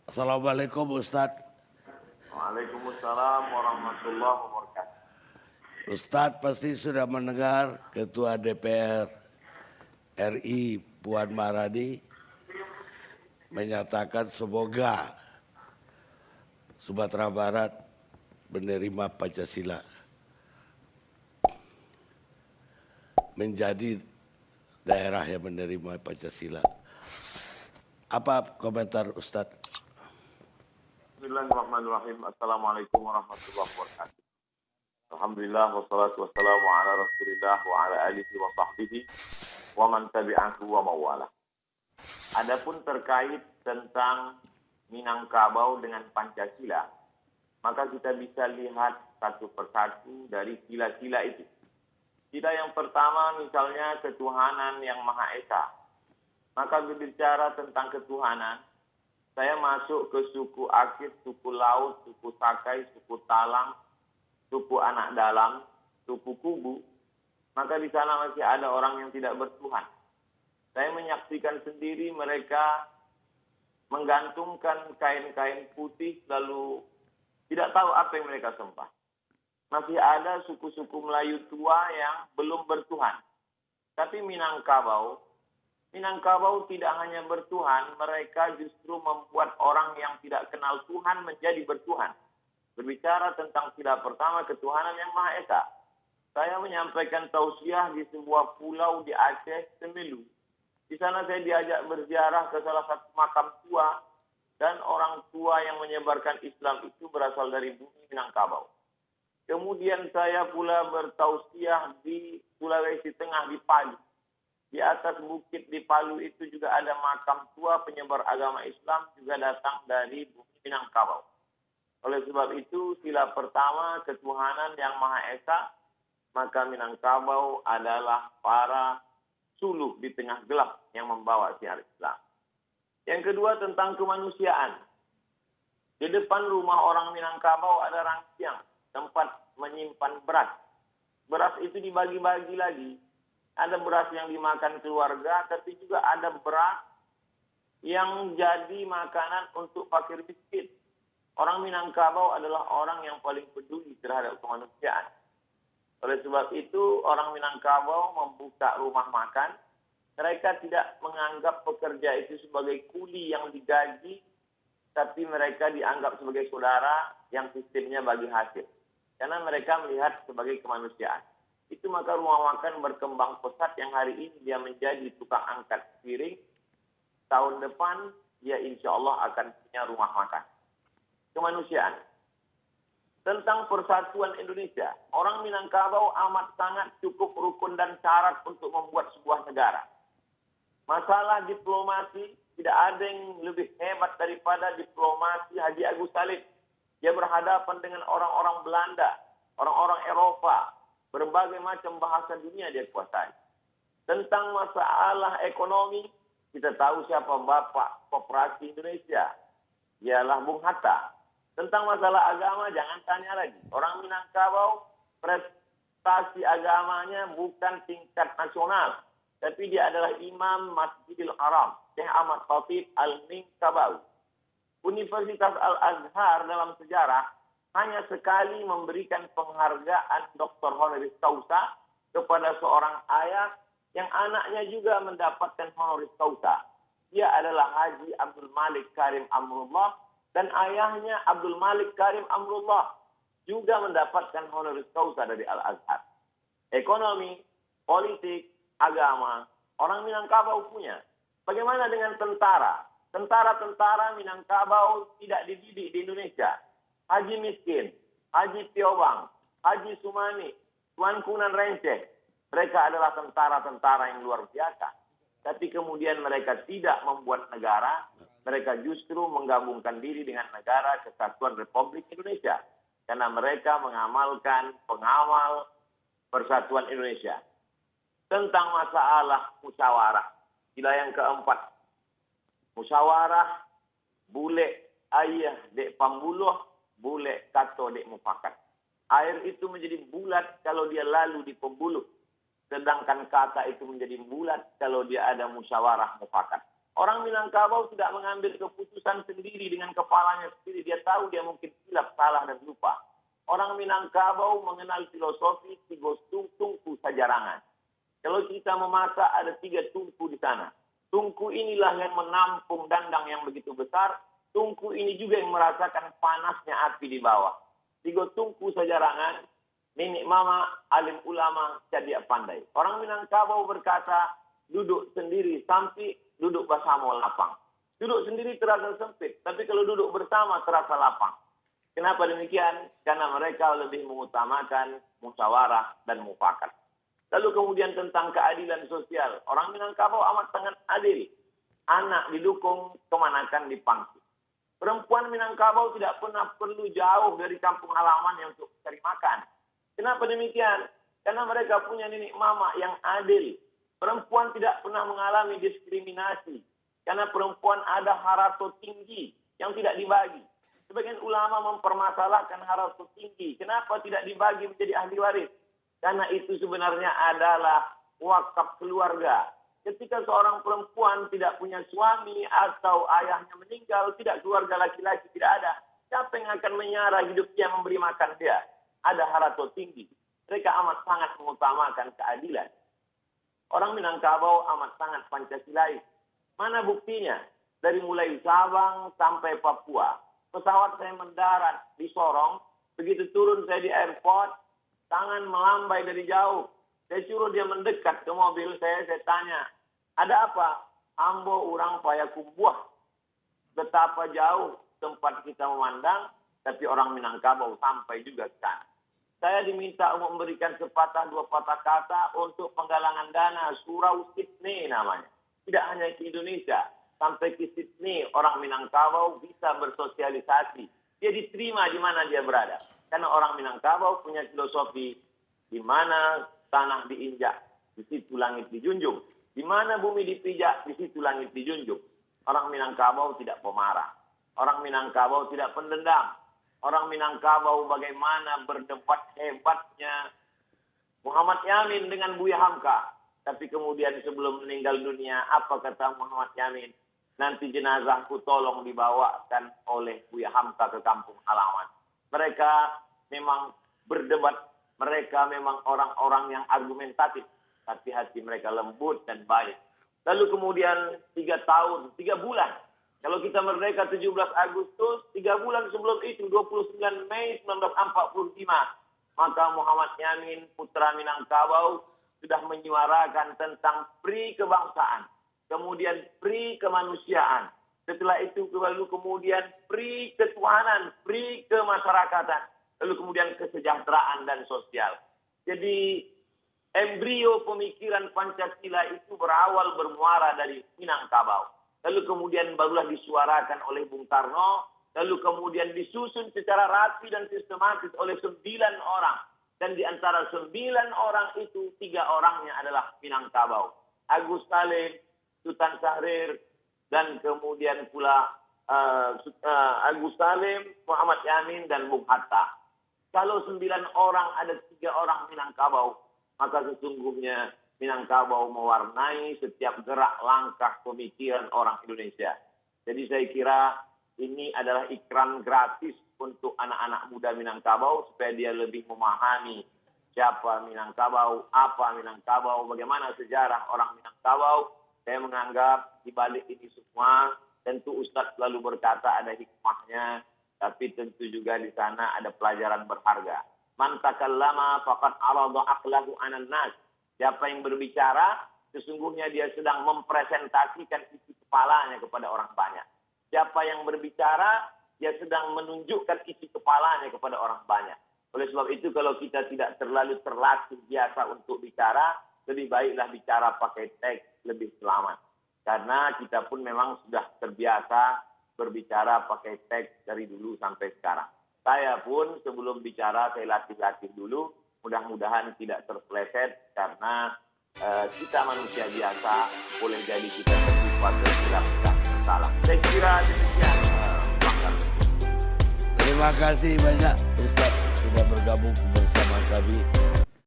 Assalamualaikum Ustadz. Waalaikumsalam warahmatullahi wabarakatuh. Ustadz pasti sudah mendengar Ketua DPR RI Puan Maharani menyatakan semoga Sumatera Barat menerima Pancasila, menjadi daerah yang menerima Pancasila. Apa komentar Ustadz? Bismillahirrahmanirrahim. Assalamualaikum warahmatullahi wabarakatuh. Alhamdulillah wassalatu wassalamu ala Rasulillah wa ala alihi wa sahbihi wa man tabi'ahu wa mawala. Adapun terkait tentang Minangkabau dengan Pancasila, maka kita bisa lihat satu persatu dari sila-sila itu. Sila yang pertama misalnya ketuhanan yang Maha Esa. Maka berbicara tentang ketuhanan, saya masuk ke suku Akit, suku Laut, suku Sakai, suku Talang, suku Anak Dalam, suku Kubu, maka di sana masih ada orang yang tidak bertuhan. Saya menyaksikan sendiri mereka menggantungkan kain-kain putih lalu tidak tahu apa yang mereka sembah. Masih ada suku-suku Melayu tua yang belum bertuhan. Tapi Minangkabau tidak hanya bertuhan, mereka justru membuat orang yang tidak kenal Tuhan menjadi bertuhan. Berbicara tentang sila pertama ketuhanan yang Maha Esa. Saya menyampaikan tausiah di sebuah pulau di Aceh, Semelu. Di sana saya diajak berziarah ke salah satu makam tua dan orang tua yang menyebarkan Islam itu berasal dari bumi Minangkabau. Kemudian saya pula bertausiah di Sulawesi Tengah di Palu. Di atas bukit di Palu itu juga ada makam tua penyebar agama Islam juga datang dari bumi Minangkabau. Oleh sebab itu, sila pertama ketuhanan yang Maha Esa, maka Minangkabau adalah para suluk di tengah gelap yang membawa siar Islam. Yang kedua tentang kemanusiaan. Di depan rumah orang Minangkabau ada rangsiang, tempat menyimpan beras. Beras itu dibagi-bagi lagi. Ada beras yang dimakan keluarga, tapi juga ada beras yang jadi makanan untuk fakir miskin. Orang Minangkabau adalah orang yang paling peduli terhadap kemanusiaan. Oleh sebab itu, orang Minangkabau membuka rumah makan. Mereka tidak menganggap pekerja itu sebagai kuli yang digaji, tapi mereka dianggap sebagai saudara yang sistemnya bagi hasil. Karena mereka melihat sebagai kemanusiaan. Itu maka rumah makan berkembang pesat yang hari ini dia menjadi tukang angkat piring. Tahun depan dia insya Allah akan punya rumah makan. Kemanusiaan. Tentang persatuan Indonesia. Orang Minangkabau amat sangat cukup rukun dan syarat untuk membuat sebuah negara. Masalah diplomasi, tidak ada yang lebih hebat daripada diplomasi Haji Agus Salim. Dia berhadapan dengan orang-orang Belanda, orang-orang Eropa, berbagai macam bahasa dunia dia kuasai. Tentang masalah ekonomi, kita tahu siapa Bapak Koperasi Indonesia. Ialah Bung Hatta. Tentang masalah agama, jangan tanya lagi. Orang Minangkabau, prestasi agamanya bukan tingkat nasional. Tapi dia adalah Imam Masjidil Haram, Syekh Ahmad Khatib Al-Minangkabau. Universitas Al-Azhar dalam sejarah hanya sekali memberikan penghargaan Dr. Honoris Causa kepada seorang ayah yang anaknya juga mendapatkan Honoris Causa. Dia adalah Haji Abdul Malik Karim Amrullah dan ayahnya Abdul Malik Karim Amrullah juga mendapatkan Honoris Causa dari Al-Azhar. Ekonomi, politik, agama, orang Minangkabau punya. Bagaimana dengan tentara? Tentara-tentara Minangkabau tidak dididik di Indonesia. Haji Miskin, Haji Piobang, Haji Sumani, Tuan Kunan Renceh. Mereka adalah tentara-tentara yang luar biasa. Tapi kemudian mereka tidak membuat negara. Mereka justru menggabungkan diri dengan negara Kesatuan Republik Indonesia. Karena mereka mengamalkan pengawal Persatuan Indonesia. Tentang masalah musyawarah. Sila yang keempat. Musyawarah, bule ayah dek pambuluh, bule kato dek mufakat. Air itu menjadi bulat kalau dia lalu di pembuluh. Sedangkan kata itu menjadi bulat kalau dia ada musyawarah mufakat. Orang Minangkabau tidak mengambil keputusan sendiri dengan kepalanya sendiri. Dia tahu dia mungkin silap, salah, dan lupa. Orang Minangkabau mengenal filosofi tiga tungku sajarangan. Kalau kita memasak ada 3 tungku di sana. Tungku inilah yang menampung dandang yang begitu besar. Tungku ini juga yang merasakan panasnya api di bawah. 3 tungku sajarangan. Nenek mama, alim ulama, cerdik pandai. Orang Minangkabau berkata, duduk sendiri sampai duduk bersama lapang. Duduk sendiri terasa sempit, tapi kalau duduk bersama terasa lapang. Kenapa demikian? Karena mereka lebih mengutamakan musyawarah dan mufakat. Lalu kemudian tentang keadilan sosial. Orang Minangkabau amat sangat adil. Anak didukung, kemanakan dipangku. Perempuan Minangkabau tidak pernah perlu jauh dari kampung halamannya untuk cari makan. Kenapa demikian? Karena mereka punya nenek mama yang adil. Perempuan tidak pernah mengalami diskriminasi. Karena perempuan ada harato tinggi yang tidak dibagi. Sebagian ulama mempermasalahkan harato tinggi. Kenapa tidak dibagi menjadi ahli waris? Karena itu sebenarnya adalah wakaf keluarga. Ketika seorang perempuan tidak punya suami atau ayahnya meninggal, tidak keluarga laki-laki, tidak ada. Siapa yang akan menyara hidup dia memberi makan dia? Ada harato tinggi. Mereka amat sangat mengutamakan keadilan. Orang Minangkabau amat sangat Pancasilais. Mana buktinya? Dari mulai Sabang sampai Papua. Pesawat saya mendarat di Sorong. Begitu turun saya di airport, tangan melambai dari jauh. Saya suruh dia mendekat ke mobil saya tanya, ada apa? Ambo urang Payakumbuh. Betapa jauh tempat kita memandang, tapi orang Minangkabau sampai juga ke sana. Saya diminta untuk memberikan sepatah 2 patah kata untuk penggalangan dana Surau Sydney namanya. Tidak hanya ke Indonesia, sampai ke Sydney orang Minangkabau bisa bersosialisasi. Dia diterima di mana dia berada. Karena orang Minangkabau punya filosofi di mana tanah diinjak, di situ langit dijunjung. Di mana bumi dipijak, di situ langit dijunjung. Orang Minangkabau tidak pemarah. Orang Minangkabau tidak pendendam. Orang Minangkabau bagaimana berdebat hebatnya Muhammad Yamin dengan Buya Hamka. Tapi kemudian sebelum meninggal dunia, apa kata Muhammad Yamin? Nanti jenazahku tolong dibawakan oleh Buya Hamka ke kampung halaman. Mereka memang berdebat. Mereka memang orang-orang yang argumentatif. Hati-hati mereka lembut dan baik. Lalu kemudian 3 bulan. Kalau kita merdeka 17 Agustus, 3 bulan sebelum itu, 29 Mei 1945, maka Muhammad Yamin, putra Minangkabau, sudah menyuarakan tentang pri kebangsaan, kemudian pri kemanusiaan. Setelah itu lalu kemudian pri ketuhanan, pri kemasyarakatan, lalu kemudian kesejahteraan dan sosial. Jadi embrio pemikiran Pancasila itu berawal bermuara dari Minangkabau. Lalu kemudian barulah disuarakan oleh Bung Karno, lalu kemudian disusun secara rapi dan sistematis oleh 9 orang. Dan di antara 9 orang itu, 3 orangnya adalah Minangkabau. Agus Salim, Sultan Syahrir, dan kemudian pula Agus Salim, Muhammad Yamin, dan Bung Hatta. Kalau 9 orang ada 3 orang Minangkabau, maka sesungguhnya Minangkabau mewarnai setiap gerak langkah pemikiran orang Indonesia. Jadi saya kira ini adalah ikram gratis untuk anak-anak muda Minangkabau supaya dia lebih memahami siapa Minangkabau, apa Minangkabau, bagaimana sejarah orang Minangkabau. Saya menganggap di balik ini semua tentu Ustadz selalu berkata ada hikmahnya, tapi tentu juga di sana ada pelajaran berharga. Man takallama faqad arada aqlahu 'alan nas. Siapa yang berbicara, sesungguhnya dia sedang mempresentasikan isi kepalanya kepada orang banyak. Siapa yang berbicara, dia sedang menunjukkan isi kepalanya kepada orang banyak. Oleh sebab itu, kalau kita tidak terlalu terlatih biasa untuk bicara, lebih baiklah bicara pakai teks, lebih selamat. Karena kita pun memang sudah terbiasa berbicara pakai teks dari dulu sampai sekarang. Saya pun sebelum bicara, saya latih-latih dulu. Mudah-mudahan tidak terpeleset karena kita manusia biasa, boleh jadi kita terlupa, tersilap, dan salah. Saya kira demikian. Terima kasih banyak Ustaz sudah bergabung bersama kami.